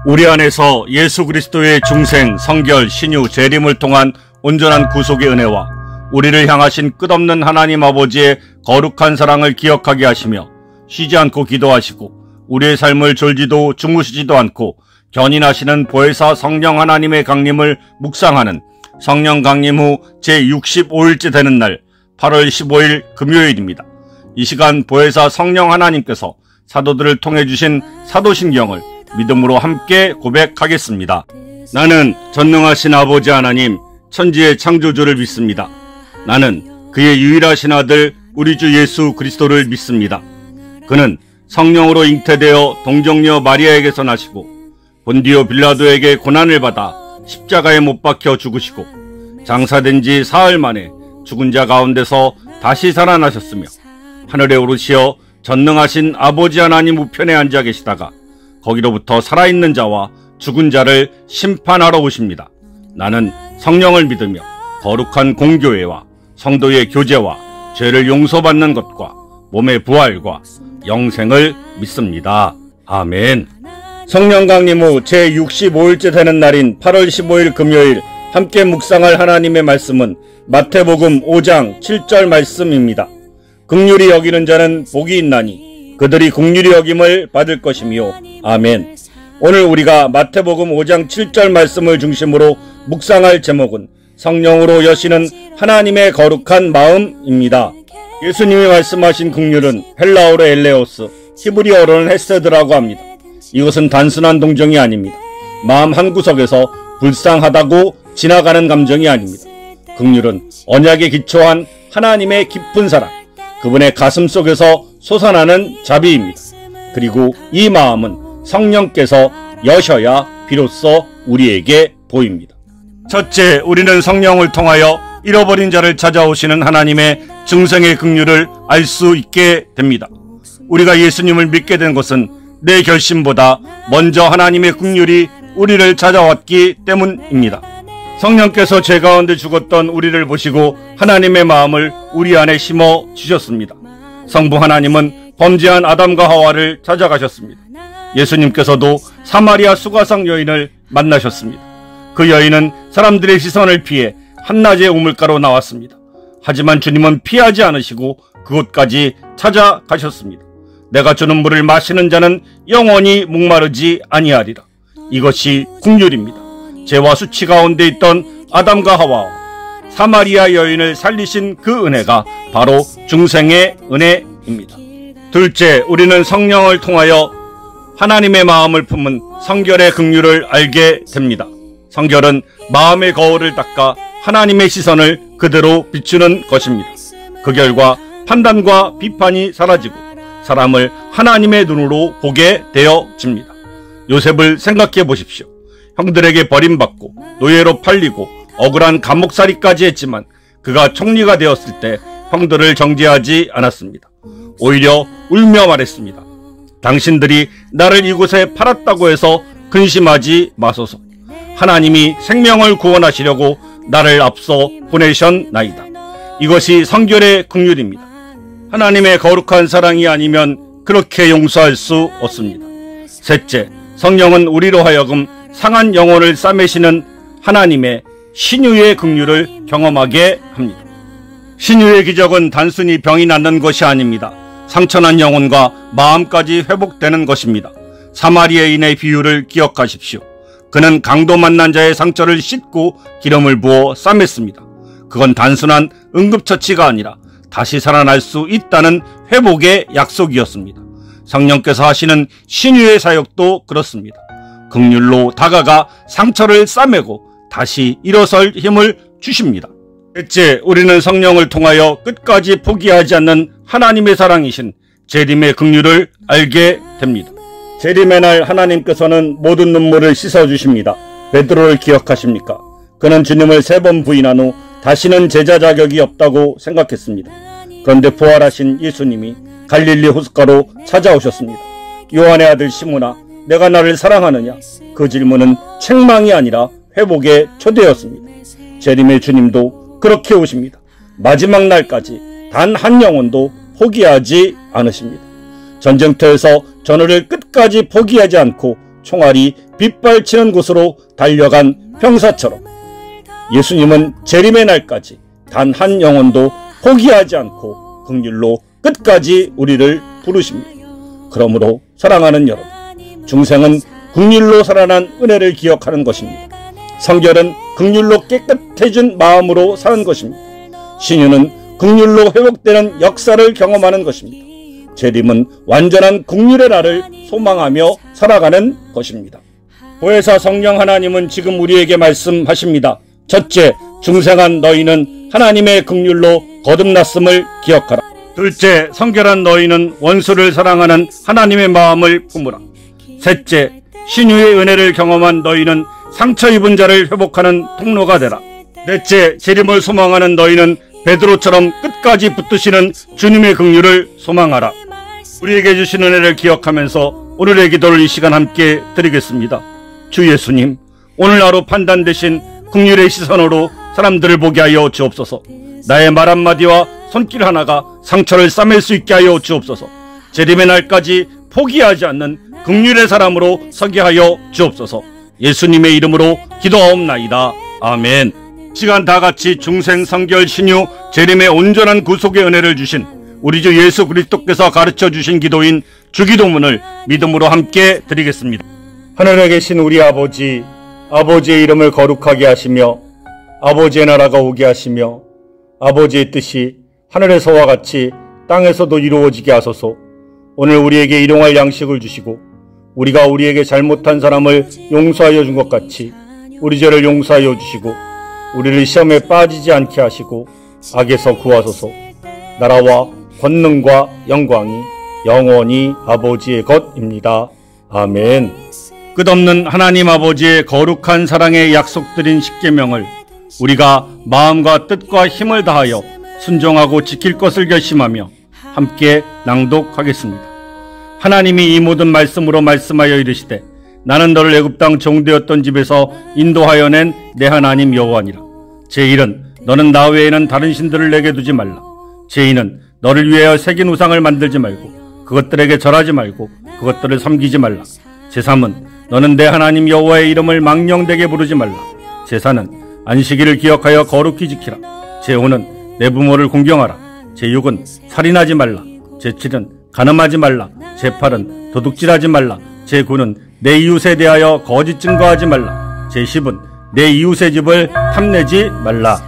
우리 안에서 예수 그리스도의 중생, 성결, 신유, 재림을 통한 온전한 구속의 은혜와 우리를 향하신 끝없는 하나님 아버지의 거룩한 사랑을 기억하게 하시며 쉬지 않고 기도하시고 우리의 삶을 졸지도 주무시지도 않고 견인하시는 보혜사 성령 하나님의 강림을 묵상하는 성령 강림 후 제65일째 되는 날 8월 15일 금요일입니다. 이 시간 보혜사 성령 하나님께서 사도들을 통해 주신 사도신경을 믿음으로 함께 고백하겠습니다. 나는 전능하신 아버지 하나님 천지의 창조주를 믿습니다. 나는 그의 유일하신 아들 우리 주 예수 그리스도를 믿습니다. 그는 성령으로 잉태되어 동정녀 마리아에게서 나시고 본디오 빌라도에게 고난을 받아 십자가에 못 박혀 죽으시고 장사된 지 사흘 만에 죽은 자 가운데서 다시 살아나셨으며 하늘에 오르시어 전능하신 아버지 하나님 우편에 앉아 계시다가 거기로부터 살아있는 자와 죽은 자를 심판하러 오십니다. 나는 성령을 믿으며 거룩한 공교회와 성도의 교제와 죄를 용서받는 것과 몸의 부활과 영생을 믿습니다. 아멘. 성령 강림 후 제65일째 되는 날인 8월 15일 금요일 함께 묵상할 하나님의 말씀은 마태복음 5장 7절 말씀입니다. 긍휼히 여기는 자는 복이 있나니 그들이 긍휼히 여김을 받을 것이며 아멘. 오늘 우리가 마태복음 5장 7절 말씀을 중심으로 묵상할 제목은 성령으로 여시는 하나님의 거룩한 마음입니다. 예수님이 말씀하신 긍휼은 헬라어로 엘레오스, 히브리어로는 헤세드라고 합니다. 이것은 단순한 동정이 아닙니다. 마음 한구석에서 불쌍하다고 지나가는 감정이 아닙니다. 긍휼은 언약에 기초한 하나님의 깊은 사랑, 그분의 가슴 속에서 솟아나는 자비입니다. 그리고 이 마음은 성령께서 여셔야 비로소 우리에게 보입니다. 첫째, 우리는 성령을 통하여 잃어버린 자를 찾아오시는 하나님의 중생의 긍휼을 알 수 있게 됩니다. 우리가 예수님을 믿게 된 것은 내 결심보다 먼저 하나님의 긍휼이 우리를 찾아왔기 때문입니다. 성령께서 죄 가운데 죽었던 우리를 보시고 하나님의 마음을 우리 안에 심어 주셨습니다. 성부 하나님은 범죄한 아담과 하와를 찾아가셨습니다. 예수님께서도 사마리아 수가성 여인을 만나셨습니다. 그 여인은 사람들의 시선을 피해 한낮에 우물가로 나왔습니다. 하지만 주님은 피하지 않으시고 그곳까지 찾아가셨습니다. 내가 주는 물을 마시는 자는 영원히 목마르지 아니하리라. 이것이 긍휼입니다. 죄와 수치 가운데 있던 아담과 하와와 사마리아 여인을 살리신 그 은혜가 바로 중생의 은혜입니다. 둘째, 우리는 성령을 통하여 하나님의 마음을 품은 성결의 긍휼을 알게 됩니다. 성결은 마음의 거울을 닦아 하나님의 시선을 그대로 비추는 것입니다. 그 결과 판단과 비판이 사라지고 사람을 하나님의 눈으로 보게 되어집니다. 요셉을 생각해 보십시오. 형들에게 버림받고 노예로 팔리고 억울한 감옥살이까지 했지만 그가 총리가 되었을 때 형들을 정죄하지 않았습니다. 오히려 울며 말했습니다. 당신들이 나를 이곳에 팔았다고 해서 근심하지 마소서. 하나님이 생명을 구원하시려고 나를 앞서 보내셨나이다. 이것이 성결의 긍휼입니다. 하나님의 거룩한 사랑이 아니면 그렇게 용서할 수 없습니다. 셋째, 성령은 우리로 하여금 상한 영혼을 싸매시는 하나님의 신유의 긍휼을 경험하게 합니다. 신유의 기적은 단순히 병이 낫는 것이 아닙니다. 상처난 영혼과 마음까지 회복되는 것입니다. 사마리아인의 비유를 기억하십시오. 그는 강도 만난 자의 상처를 씻고 기름을 부어 싸맸습니다. 그건 단순한 응급처치가 아니라 다시 살아날 수 있다는 회복의 약속이었습니다. 성령께서 하시는 신유의 사역도 그렇습니다. 긍휼로 다가가 상처를 싸매고 다시 일어설 힘을 주십니다. 셋째, 우리는 성령을 통하여 끝까지 포기하지 않는 하나님의 사랑이신 재림의 긍휼을 알게 됩니다. 재림의 날 하나님께서는 모든 눈물을 씻어주십니다. 베드로를 기억하십니까? 그는 주님을 3번 부인한 후 다시는 제자 자격이 없다고 생각했습니다. 그런데 부활하신 예수님이 갈릴리 호숫가로 찾아오셨습니다. 요한의 아들 시몬아, 내가 나를 사랑하느냐? 그 질문은 책망이 아니라 회복의 초대였습니다. 재림의 주님도 그렇게 오십니다. 마지막 날까지 단 한 영혼도 포기하지 않으십니다. 전쟁터에서 전우를 끝까지 포기하지 않고 총알이 빗발치는 곳으로 달려간 병사처럼 예수님은 재림의 날까지 단 한 영혼도 포기하지 않고 긍휼로 끝까지 우리를 부르십니다. 그러므로 사랑하는 여러분, 중생은 긍휼로 살아난 은혜를 기억하는 것입니다. 성결은 긍휼로 깨끗해진 마음으로 사는 것입니다. 신유는 긍휼로 회복되는 역사를 경험하는 것입니다. 재림은 완전한 긍휼의 날을 소망하며 살아가는 것입니다. 보혜사 성령 하나님은 지금 우리에게 말씀하십니다. 첫째, 중생한 너희는 하나님의 긍휼로 거듭났음을 기억하라. 둘째, 성결한 너희는 원수를 사랑하는 하나님의 마음을 품으라. 셋째, 신유의 은혜를 경험한 너희는 상처 입은 자를 회복하는 통로가 되라. 넷째, 재림을 소망하는 너희는 베드로처럼 끝까지 붙드시는 주님의 긍휼을 소망하라. 우리에게 주신 은혜를 기억하면서 오늘의 기도를 이 시간 함께 드리겠습니다. 주 예수님, 오늘 하루 판단 대신 긍휼의 시선으로 사람들을 보게 하여 주옵소서. 나의 말 한마디와 손길 하나가 상처를 싸맬 수 있게 하여 주옵소서. 재림의 날까지 포기하지 않는 긍휼의 사람으로 서게 하여 주옵소서. 예수님의 이름으로 기도하옵나이다. 아멘. 시간 다같이 중생, 성결, 신유, 재림의 온전한 구속의 은혜를 주신 우리 주 예수 그리스도께서 가르쳐 주신 기도인 주기도문을 믿음으로 함께 드리겠습니다. 하늘에 계신 우리 아버지, 아버지의 이름을 거룩하게 하시며 아버지의 나라가 오게 하시며 아버지의 뜻이 하늘에서와 같이 땅에서도 이루어지게 하소서. 오늘 우리에게 일용할 양식을 주시고 우리가 우리에게 잘못한 사람을 용서하여 준 것 같이 우리 죄를 용서하여 주시고 우리를 시험에 빠지지 않게 하시고 악에서 구하소서. 나라와 권능과 영광이 영원히 아버지의 것입니다. 아멘. 끝없는 하나님 아버지의 거룩한 사랑에 약속드린 십계명을 우리가 마음과 뜻과 힘을 다하여 순종하고 지킬 것을 결심하며 함께 낭독하겠습니다. 하나님이 이 모든 말씀으로 말씀하여 이르시되 나는 너를 애굽 땅 종되었던 집에서 인도하여 낸 내 하나님 여호와니라. 제1은 너는 나 외에는 다른 신들을 내게 두지 말라. 제2는 너를 위하여 새긴 우상을 만들지 말고 그것들에게 절하지 말고 그것들을 섬기지 말라. 제3은 너는 내 하나님 여호와의 이름을 망령되게 부르지 말라. 제4는 안식일을 기억하여 거룩히 지키라. 제5는 내 부모를 공경하라. 제6은 살인하지 말라. 제7은 간음하지 말라. 제8은 도둑질하지 말라. 제9는 내 이웃에 대하여 거짓 증거하지 말라. 제10은 내 이웃의 집을 탐내지 말라.